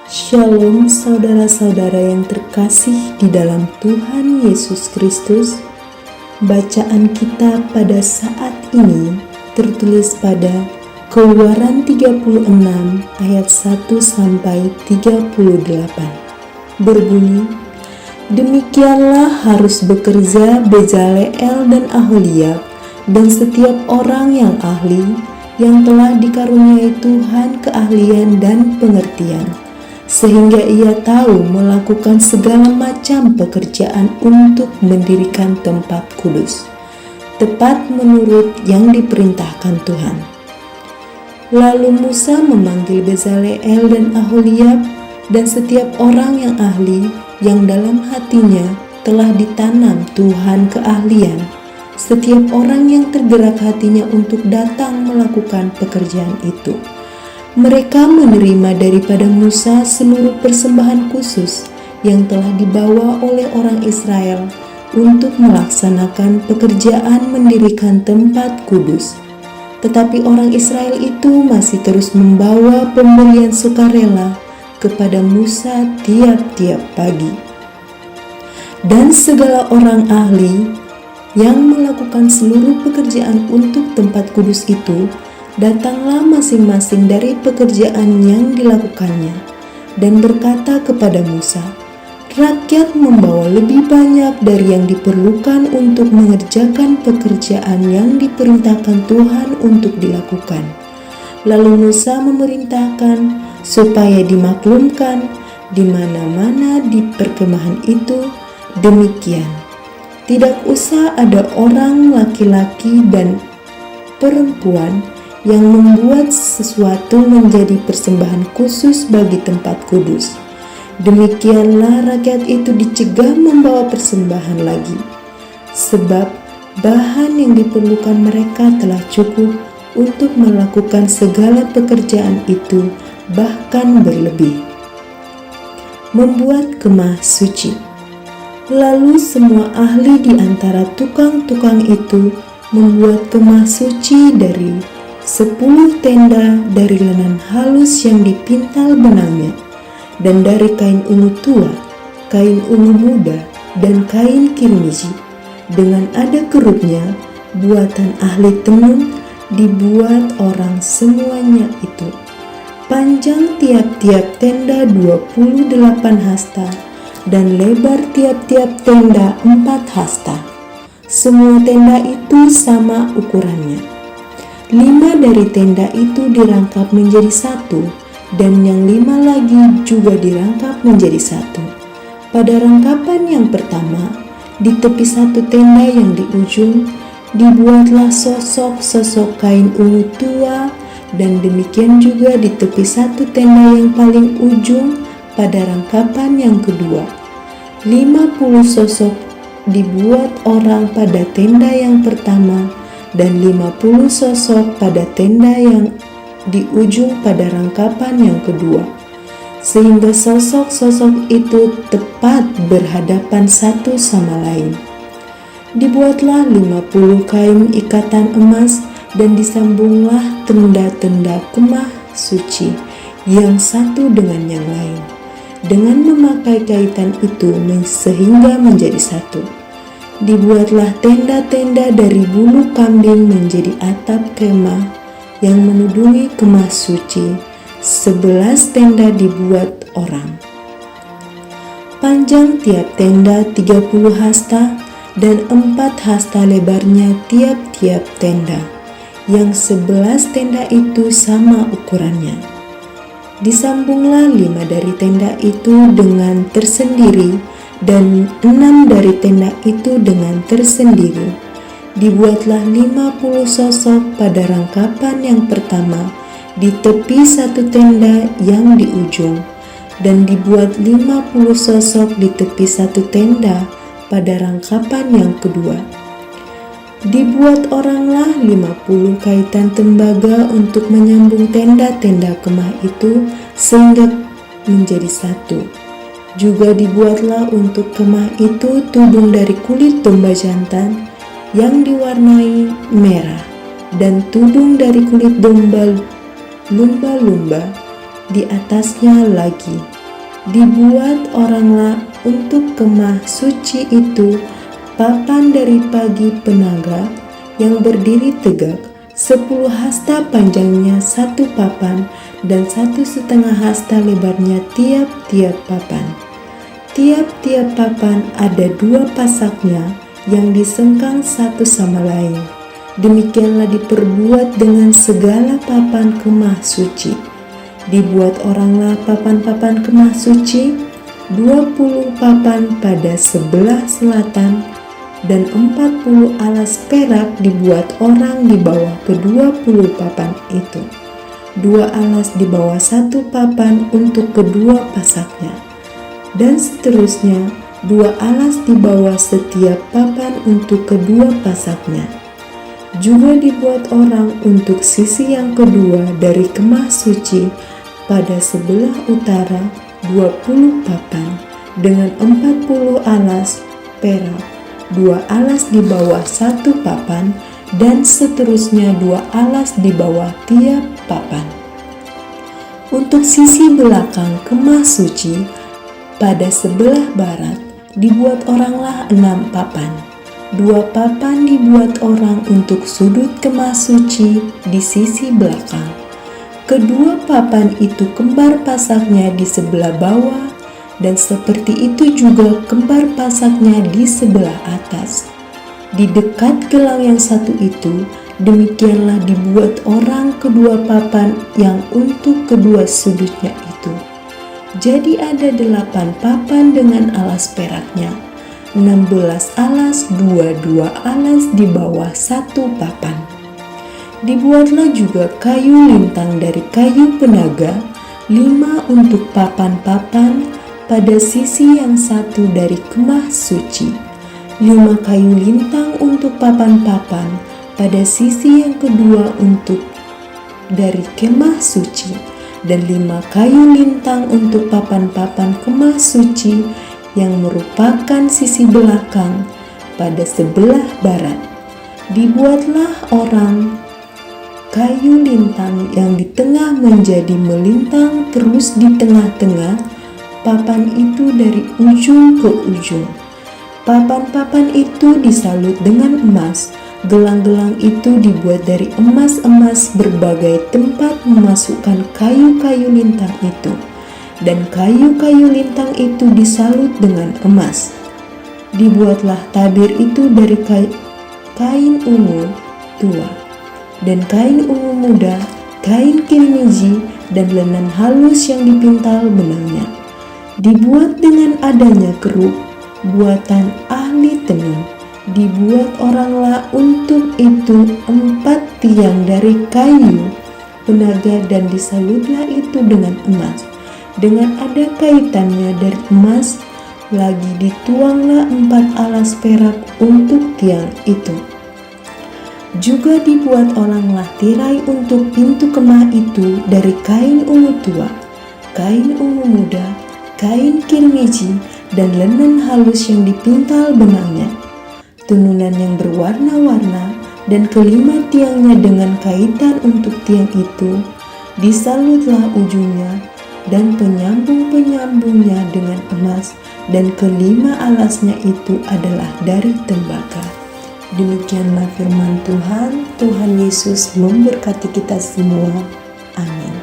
Shalom saudara-saudara yang terkasih di dalam Tuhan Yesus Kristus. Bacaan kita pada saat ini tertulis pada Keluaran 36 ayat 1 sampai 38. Berbunyi, demikianlah harus bekerja Bezaleel dan Aholiab dan setiap orang yang ahli, yang telah dikaruniai Tuhan keahlian dan pengertian, sehingga ia tahu melakukan segala macam pekerjaan untuk mendirikan tempat kudus, tepat menurut yang diperintahkan Tuhan. Lalu Musa memanggil Bezaleel dan Aholiab dan setiap orang yang ahli, yang dalam hatinya telah ditanam Tuhan keahlian, setiap orang yang tergerak hatinya untuk datang melakukan pekerjaan itu. Mereka menerima daripada Musa seluruh persembahan khusus yang telah dibawa oleh orang Israel untuk melaksanakan pekerjaan mendirikan tempat kudus. Tetapi orang Israel itu masih terus membawa pemberian sukarela kepada Musa tiap-tiap pagi. Dan segala orang ahli yang melakukan seluruh pekerjaan untuk tempat kudus itu datanglah masing-masing dari pekerjaan yang dilakukannya, dan berkata kepada Musa, rakyat membawa lebih banyak dari yang diperlukan untuk mengerjakan pekerjaan yang diperintahkan Tuhan untuk dilakukan. Lalu Musa memerintahkan supaya dimaklumkan di mana-mana di perkemahan itu demikian, tidak usah ada orang laki-laki dan perempuan yang membuat sesuatu menjadi persembahan khusus bagi tempat kudus. Demikianlah rakyat itu dicegah membawa persembahan lagi, sebab bahan yang diperlukan mereka telah cukup untuk melakukan segala pekerjaan itu, bahkan berlebih. Membuat kemah suci. Lalu semua ahli di antara tukang-tukang itu membuat kemah suci dari 10 tenda dari lenan halus yang dipintal benangnya, dan dari kain ungu tua, kain ungu muda, dan kain kirmizi, dengan ada kerupnya, buatan ahli tenun, dibuat orang semuanya itu. Panjang tiap-tiap tenda 28 hasta, dan lebar tiap-tiap tenda 4 hasta. Semua tenda itu sama ukurannya. 5 dari tenda itu dirangkap menjadi 1, dan yang 5 lagi juga dirangkap menjadi 1. Pada rangkapan yang pertama, di tepi satu tenda yang di ujung, dibuatlah sosok-sosok kain ungu tua, dan demikian juga di tepi satu tenda yang paling ujung pada rangkapan yang kedua. 50 sosok dibuat orang pada tenda yang pertama, dan 50 sosok pada tenda yang di ujung pada rangkapan yang kedua, sehingga sosok-sosok itu tepat berhadapan satu sama lain. Dibuatlah 50 kain ikatan emas, dan disambunglah tenda-tenda kemah suci yang satu dengan yang lain, dengan memakai kaitan itu sehingga menjadi satu. Dibuatlah tenda-tenda dari bulu kambing menjadi atap kemah yang menudungi kemah suci. 11 tenda dibuat orang. Panjang tiap tenda 30 hasta, dan 4 hasta lebarnya tiap-tiap tenda, yang 11 tenda itu sama ukurannya. Disambunglah 5 dari tenda itu dengan tersendiri, dan 6 dari tenda itu dengan tersendiri. Dibuatlah 50 sosok pada rangkapan yang pertama di tepi satu tenda yang di ujung, dan dibuat 50 sosok di tepi satu tenda pada rangkapan yang kedua. Dibuat oranglah 50 kaitan tembaga untuk menyambung tenda-tenda kemah itu sehingga menjadi satu. Juga dibuatlah untuk kemah itu tudung dari kulit domba jantan yang diwarnai merah, dan tudung dari kulit domba lumba-lumba di atasnya lagi. Dibuat oranglah untuk kemah suci itu papan dari pagi penaga yang berdiri tegak, 10 hasta panjangnya satu papan dan 1,5 hasta lebarnya tiap-tiap papan. Tiap-tiap papan ada 2 pasaknya yang disengkang satu sama lain. Demikianlah diperbuat dengan segala papan kemah suci. Dibuat oranglah papan-papan kemah suci, 20 papan pada sebelah selatan, dan 40 alas perak dibuat orang di bawah ke-20 papan itu. 2 alas di bawah 1 papan untuk kedua pasaknya, dan seterusnya 2 alas di bawah setiap papan untuk kedua pasaknya. Juga dibuat orang untuk sisi yang kedua dari kemah suci pada sebelah utara 20 papan dengan 40 alas perak, 2 alas di bawah 1 papan, dan seterusnya 2 alas di bawah tiap papan. Untuk sisi belakang kemah suci pada sebelah barat dibuat oranglah 6 papan. 2 papan dibuat orang untuk sudut kemah suci di sisi belakang. Kedua papan itu kembar pasaknya di sebelah bawah, dan seperti itu juga kembar pasaknya di sebelah atas. Di dekat gelang yang satu itu, demikianlah dibuat orang kedua papan yang untuk kedua sudutnya itu. Jadi ada 8 papan dengan alas peraknya, 16 alas, 2 alas di bawah 1 papan. Dibuatlah juga kayu lintang dari kayu penaga, 5 untuk papan-papan pada sisi yang satu dari kemah suci, 5 kayu lintang untuk papan-papan pada sisi yang kedua untuk dari kemah suci, dan 5 kayu lintang untuk papan-papan kemah suci yang merupakan sisi belakang pada sebelah barat. Dibuatlah orang kayu lintang yang di tengah menjadi melintang terus di tengah-tengah papan itu dari ujung ke ujung. Papan-papan itu disalut dengan emas. Gelang-gelang itu dibuat dari emas-emas berbagai tempat memasukkan kayu-kayu lintang itu, dan kayu-kayu lintang itu disalut dengan emas. Dibuatlah tabir itu dari kain ungu tua, dan kain ungu muda, kain kirmiji, dan lenan halus yang dipintal benangnya. Dibuat dengan adanya keruk, buatan ahli tenun. Dibuat oranglah untuk itu 4 tiang dari kayu penaga, dan disalutlah itu dengan emas. Dengan ada kaitannya dari emas, lagi dituanglah 4 alas perak untuk tiang itu. Juga dibuat oranglah tirai untuk pintu kemah itu dari kain ungu tua, kain ungu muda, kain kirmiji, dan lenan halus yang dipintal benangnya, tenunan yang berwarna-warna, dan kelima tiangnya dengan kaitan untuk tiang itu. Disalutlah ujungnya dan penyambung-penyambungnya dengan emas, dan kelima alasnya itu adalah dari tembaga. Demikianlah firman Tuhan. Tuhan Yesus memberkati kita semua. Amin.